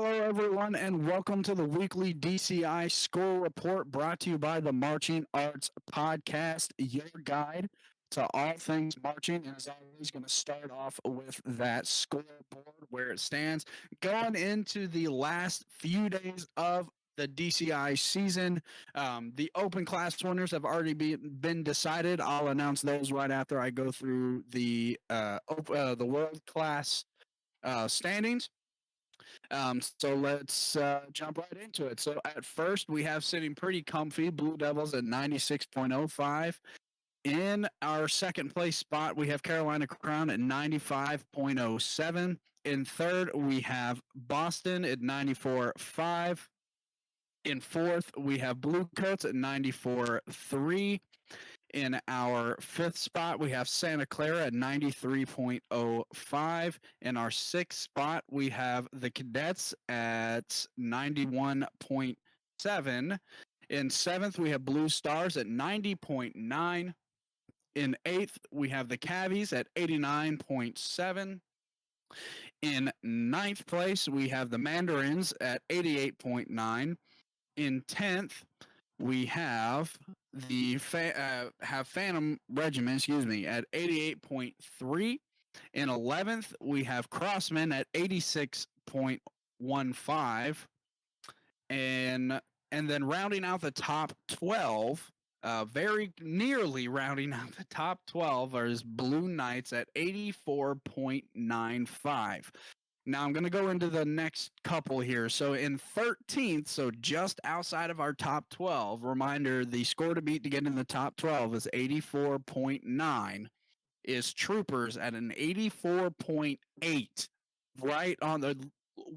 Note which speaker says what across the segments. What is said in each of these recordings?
Speaker 1: Hello, everyone, and welcome to the weekly DCI score report brought to you by the Marching Arts Podcast, your guide to all things marching. And as always, going to start off with that scoreboard where it stands. Going into the last few days of the DCI season, the open class winners have already been decided. I'll announce those right after I go through the world class standings. So let's jump right into it. So at first, we have sitting pretty comfy Blue Devils at 96.05. In our second place spot, we have Carolina Crown at 95.07. In third, we have Boston at 94.5. In fourth, we have Blue Coats at 94.3. In our fifth spot, we have Santa Clara at 93.05. In our sixth spot, we have the Cadets at 91.7. In seventh, we have Blue Stars at 90.9. In eighth, we have the Cavies at 89.7. In ninth place, we have the Mandarins at 88.9. In 10th, we have the Phantom Regiment, at 88.3. In 11th, we have Crossman at 86.15. And then rounding out the top 12, very nearly rounding out the top 12 is Blue Knights at 84.95. Now I'm going to go into the next couple here. So in 13th, so just outside of our top 12, reminder, the score to beat to get in the top 12 is 84.9, is Troopers at an 84.8, right on the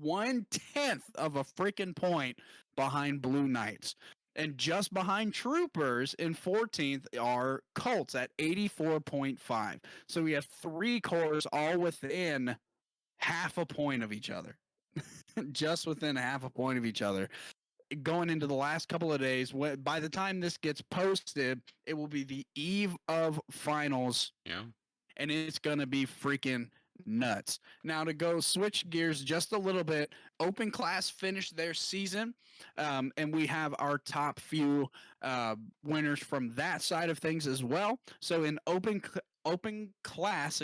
Speaker 1: 1/10 of a freaking point behind Blue Knights. And just behind Troopers in 14th are Colts at 84.5. So we have three cores all within half a point of each other. Just within half a point of each other. Going into the last couple of days, by the time this gets posted, it will be the eve of finals.
Speaker 2: Yeah.
Speaker 1: And it's going to be freaking nuts. Now, to go switch gears just a little bit, Open Class finished their season, and we have our top few winners from that side of things as well. So in Open Class,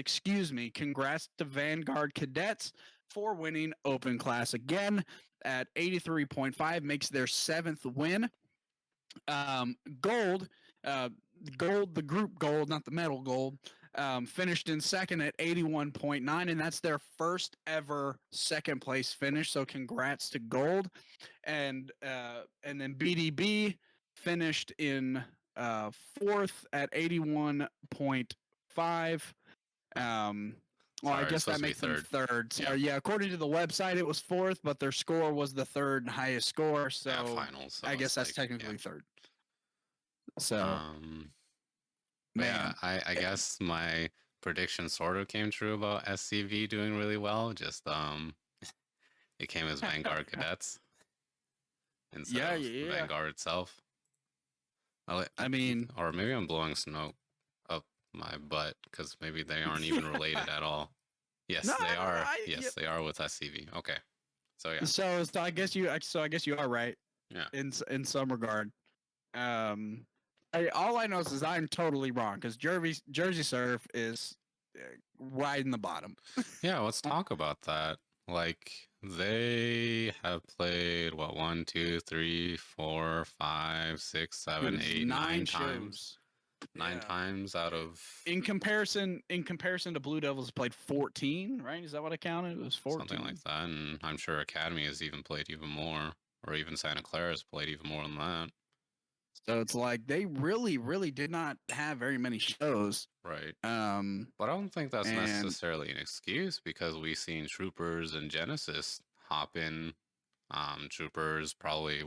Speaker 1: congrats to Vanguard Cadets for winning Open Class again at 83.5, makes their 7th win. Gold, the group gold, not the medal gold, finished in second at 81.9, and that's their first ever second place finish. So congrats to Gold, and then BDB finished in fourth at 81.5. Well, I guess that makes them third. So, yeah, according to the website, it was fourth, but their score was the third highest score. So,
Speaker 2: finals, so
Speaker 1: I guess that's technically third. So,
Speaker 2: man, I guess my prediction sort of came true about SCV doing really well. Just it came as Vanguard Cadets instead of Vanguard itself. I mean, or maybe I'm blowing smoke up my butt because maybe they aren't even related at all. Yes, they are. They are with SCV. Okay, so yeah.
Speaker 1: So I guess you are right.
Speaker 2: Yeah.
Speaker 1: In some regard. All I know is I'm totally wrong because Jersey Surf is right in the bottom.
Speaker 2: Yeah, let's talk about that. Like, they have played, 1, 2, 3, 4, 5, 6, 7, 8, 9 times. 9 times out of...
Speaker 1: In comparison to Blue Devils played 14, right? Is that what I counted? It was 14.
Speaker 2: Something like that, and I'm sure Academy has even played even more, or even Santa Clara has played even more than that.
Speaker 1: So it's like they really, really did not have very many shows.
Speaker 2: Right. But I don't think that's necessarily an excuse because we've seen Troopers and Genesis hop in. Troopers probably,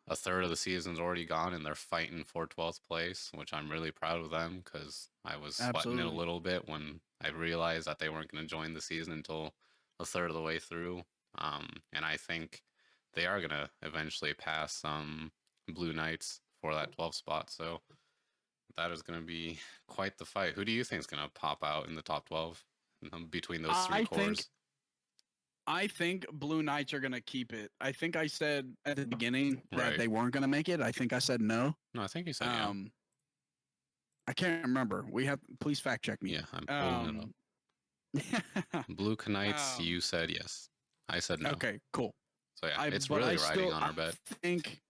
Speaker 2: a third of the season's already gone and they're fighting for 12th place, which I'm really proud of them because I was sweating it a little bit when I realized that they weren't going to join the season until a third of the way through. And I think they are going to eventually pass Blue Knights for that 12th spot. So that is going to be quite the fight. Who do you think is going to pop out in the top 12 between those three cores?
Speaker 1: I think Blue Knights are gonna keep it. I think I said at the beginning that
Speaker 2: Right.
Speaker 1: they weren't gonna make it. I think I said no.
Speaker 2: No, I think you said yeah.
Speaker 1: I can't remember. Please fact check me.
Speaker 2: Yeah, I'm pulling it up. Blue Knights, you said yes. I said no.
Speaker 1: Okay, cool.
Speaker 2: So yeah, it's really riding on our bet.
Speaker 1: I think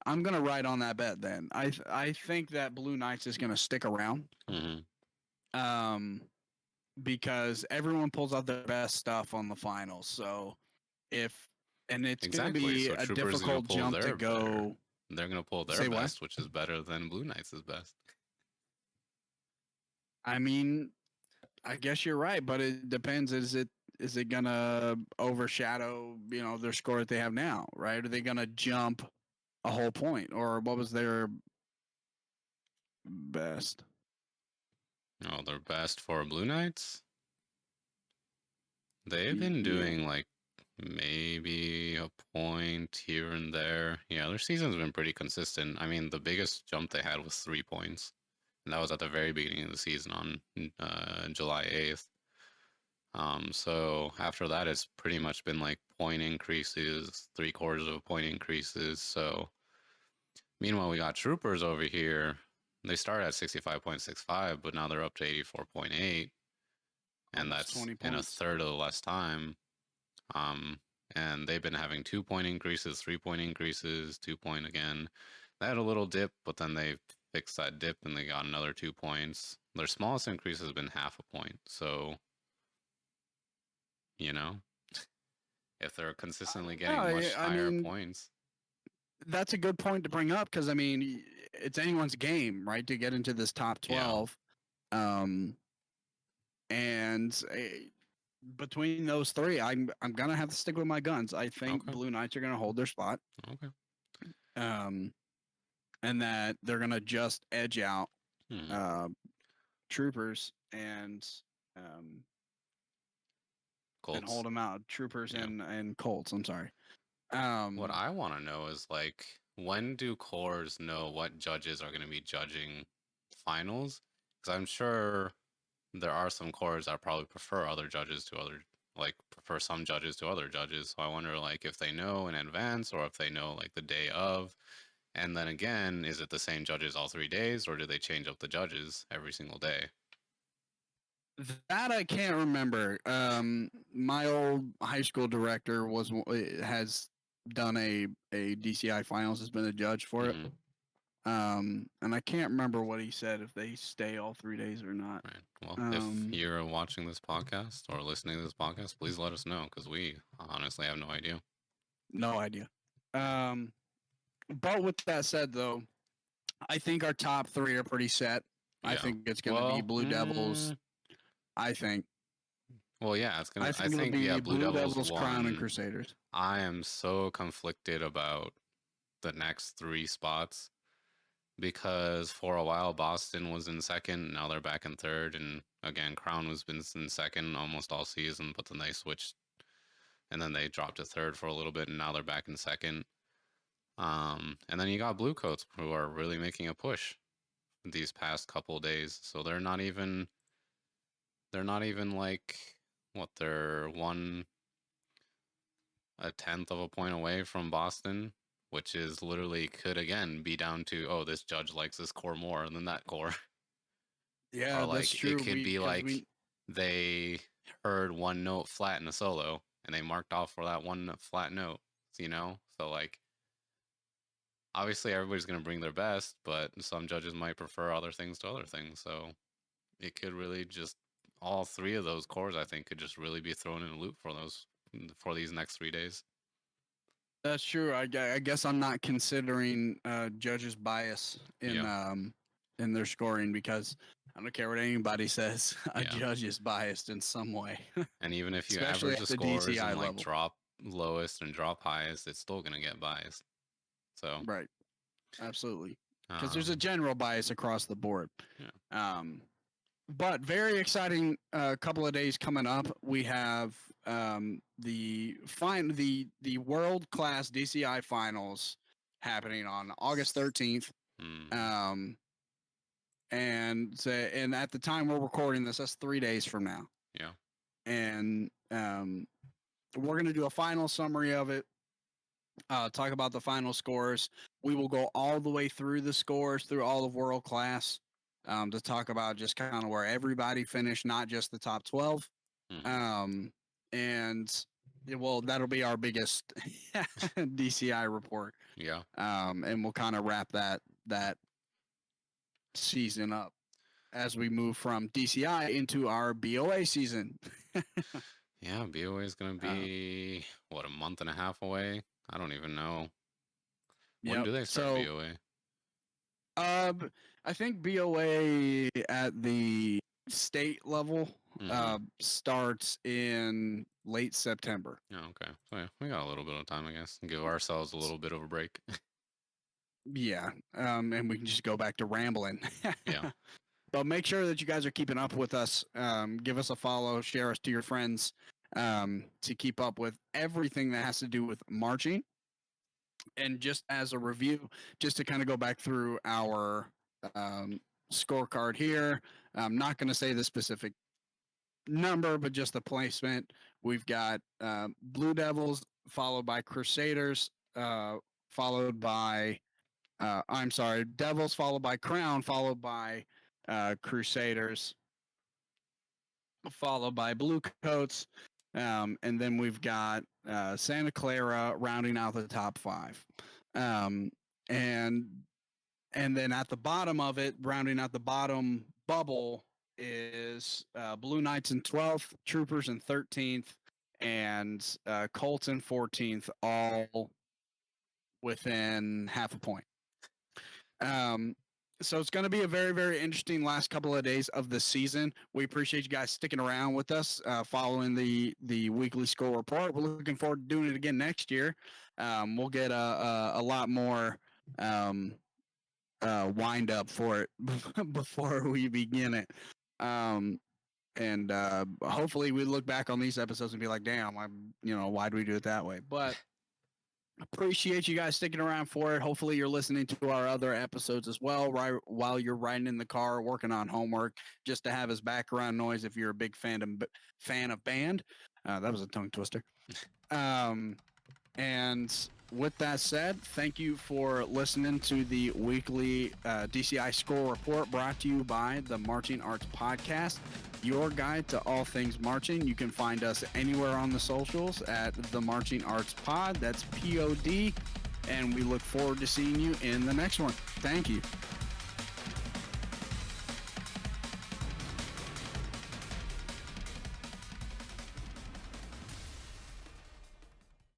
Speaker 1: I'm gonna ride on that bet then. I think that Blue Knights is gonna stick around. Because everyone pulls out their best stuff on the finals. So it's gonna be a difficult jump to go.
Speaker 2: They're gonna pull their best, which is better than Blue Knights' best.
Speaker 1: I mean, I guess you're right, but it depends. Is it gonna overshadow, their score that they have now, right? Are they gonna jump a whole point, or what was their best?
Speaker 2: Oh, their best for Blue Knights? They've been doing like maybe a point here and there. Yeah, their season's been pretty consistent. I mean, the biggest jump they had was 3 points, and that was at the very beginning of the season on July 8th. So after that, it's pretty much been like point increases, 3/4 of a point increases. So meanwhile, we got Troopers over here. They started at 65.65, but now they're up to 84.8. And that's in a third of the less time. And they've been having 2-point increases, 3-point increases, 2-point again. They had a little dip, but then they fixed that dip and they got another 2 points. Their smallest increase has been 0.5 point. So, if they're consistently getting much higher points.
Speaker 1: That's a good point to bring up because, I mean, it's anyone's game, right, to get into this top 12. Yeah. And between those three, I'm gonna have to stick with my guns. I think Blue Knights are gonna hold their spot.
Speaker 2: Okay.
Speaker 1: And that they're gonna just edge out Troopers and
Speaker 2: Colts.
Speaker 1: and hold them out. Troopers and Colts. I'm sorry.
Speaker 2: What I want to know is, like, when do cores know what judges are going to be judging finals? Because I'm sure there are some cores that probably prefer other judges to other, like, prefer some judges to other judges. So I wonder, like, if they know in advance or if they know, like, the day of. And then again, is it the same judges all 3 days, or do they change up the judges every single day?
Speaker 1: That I can't remember. My old high school director has done a DCI finals, has been a judge for it. And I can't remember what he said, if they stay all 3 days or not.
Speaker 2: Right. Well, if you're watching this podcast or listening to this podcast, please let us know, because we honestly have no idea.
Speaker 1: No idea. But with that said, though, I think our top 3 are pretty set. Yeah. I think it's going to be Blue Devils. I think.
Speaker 2: Well, yeah, it's gonna. I think Blue Devils,
Speaker 1: Crown, and Crusaders.
Speaker 2: I am so conflicted about the next 3 spots, because for a while Boston was in second, now they're back in third, and again Crown has been in second almost all season, but then they switched, and then they dropped to third for a little bit, and now they're back in second. And then you got Bluecoats, who are really making a push these past couple days, so they're not even like, what, they're 1/10 of a point away from Boston, which is literally could again be down to, oh, this judge likes this core more than that core.
Speaker 1: Yeah, or like, that's true.
Speaker 2: It could be like they heard one note flat in a solo and they marked off for that one flat note, So, like, obviously everybody's going to bring their best, but some judges might prefer other things to other things. So it could really just, all 3 of those cores, I think, could just really be thrown in a loop for these next 3 days.
Speaker 1: That's true. I guess I'm not considering judges' bias in their scoring, because I don't care what anybody says. A judge is biased in some way.
Speaker 2: And even if you average the scores DCI and like drop lowest and drop highest, it's still gonna get biased. So
Speaker 1: right, absolutely, because there's a general bias across the board.
Speaker 2: Yeah.
Speaker 1: But very exciting couple of days coming up. We have the world class DCI finals happening on August 13th. And at the time we're recording this, that's 3 days from now.
Speaker 2: Yeah.
Speaker 1: And we're going to do a final summary of it. Talk about the final scores. We will go all the way through the scores through all of world class to talk about just kind of where everybody finished, not just the top 12. And that'll be our biggest DCI report.
Speaker 2: Yeah.
Speaker 1: And we'll kind of wrap that season up as we move from DCI into our BOA season.
Speaker 2: Yeah, BOA is going to be a month and a half away. I don't even know. When do they start BOA?
Speaker 1: I think BOA at the state level starts in late September.
Speaker 2: Oh, okay. So yeah, we got a little bit of time, I guess. Give ourselves a little bit of a break.
Speaker 1: Yeah. And we can just go back to rambling.
Speaker 2: Yeah.
Speaker 1: But make sure that you guys are keeping up with us. Give us a follow, share us to your friends to keep up with everything that has to do with marching. And just as a review, just to kind of go back through our scorecard here, I'm not going to say the specific number, but just the placement. We've got Blue Devils, followed by Crusaders, followed by, Devils, followed by Crown, followed by Crusaders, followed by Blue Coats, and then we've got Santa Clara rounding out the top 5, and then at the bottom of it, rounding out the bottom bubble, is Blue Knights in 12th, Troopers in 13th, and Colts in 14th, all within half a point. So it's going to be a very, very interesting last couple of days of the season. We appreciate you guys sticking around with us, following the weekly score report. We're looking forward to doing it again next year. We'll get a lot more wind up for it before we begin it. And hopefully we look back on these episodes and be like, damn, why do we do it that way? But appreciate you guys sticking around for it. Hopefully you're listening to our other episodes as well, right, while you're riding in the car, working on homework, just to have as background noise if you're a big fan of band. That was a tongue twister. And with that said, thank you for listening to the weekly DCI score report brought to you by the Marching Arts Podcast, your guide to all things marching. You can find us anywhere on the socials at the Marching Arts Pod. That's POD. And we look forward to seeing you in the next one. Thank you.